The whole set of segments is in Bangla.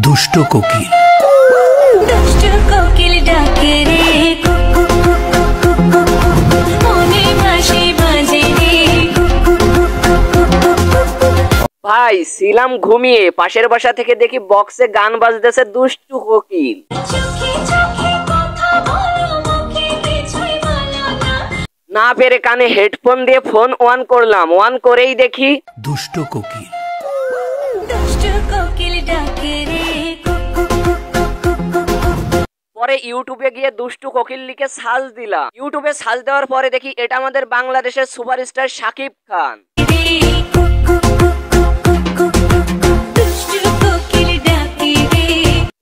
দুষ্ট কোকিল। দুষ্ট কোকিল ডাকে রে মনে বাঁশি বাজে রে। ভাই ছিলাম ঘুমিয়ে, পাশের বাসা থেকে দেখি বক্সে গান বাজতেছে দুষ্টু কোকিল। না পেরে কানে হেডফোন দিয়ে ফোন অন করলাম, অন করেই দেখি দুষ্ট কোকিল। দুষ্ট কোকিল ডাকে রে। পরে ইউটিউবে গিয়ে দুষ্টু কোকিল লিখে সার্চ দিলাম। ইউটিউবে সার্চ দেওয়ার পরে দেখি এটা আমাদের বাংলাদেশের সুপারস্টার শাকিব খান।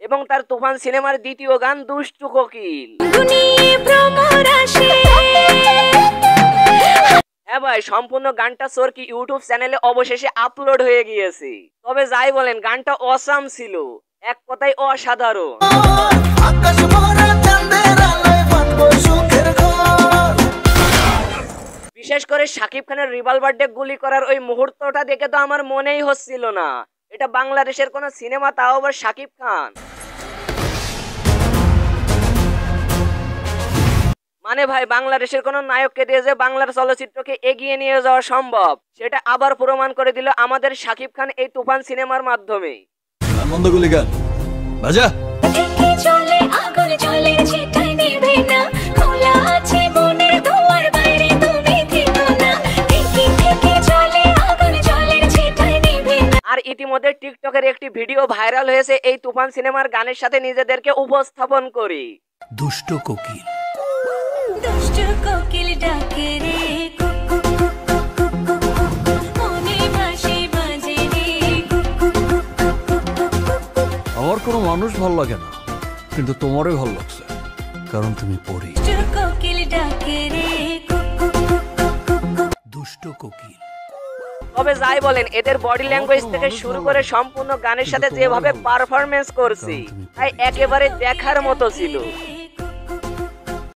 এবং তার তুফান সিনেমার দ্বিতীয় গান দুষ্টু কোকিল। হ্যাঁ ভাই, সম্পূর্ণ গানটা চরকি ইউটিউব চ্যানেলে অবশেষে আপলোড হয়ে গিয়েছে। তবে যাই বলেন, গানটা অসাম ছিল, এক কথায় অসাধারণ। বিশেষ করে শাকিব খানের রিভলভার দিয়ে গুলি করার ওই মুহূর্তটা দেখে তো আমার মনেই হচ্ছিল না এটা বাংলাদেশের কোন সিনেমা, তাও আবার শাকিব খান। মানে ভাই, বাংলাদেশের কোন নায়ককে দিয়ে যে বাংলার চলচ্চিত্রকে এগিয়ে নিয়ে যাওয়া সম্ভব, সেটা আবার প্রমাণ করে দিল আমাদের শাকিব খান এই তুফান সিনেমার মাধ্যমে। আর ইতিমধ্যে টিকটকের একটি ভিডিও ভাইরাল হয়েছে এই তুফান সিনেমার গানের সাথে নিজেদেরকে উপস্থাপন করি। দুষ্ট কোকিল। দুষ্ট কোকিল ডাকে রে মনে বাঁশি বাজে রে। আমার কোনো মানুষ ভালো লাগে না, কিন্তু তোমারই ভালো লাগছে, কারণ তুমি পড়ি। দুষ্ট কোকিল ডাকে রে। দুষ্ট কোকিল। তবে যাই বলেন, এদের বডি ল্যাঙ্গুয়েজ থেকে শুরু করে সম্পূর্ণ গানের সাথে যেভাবে পারফরমেন্স করছি, তাই একেবারে দেখার মতো ছিল।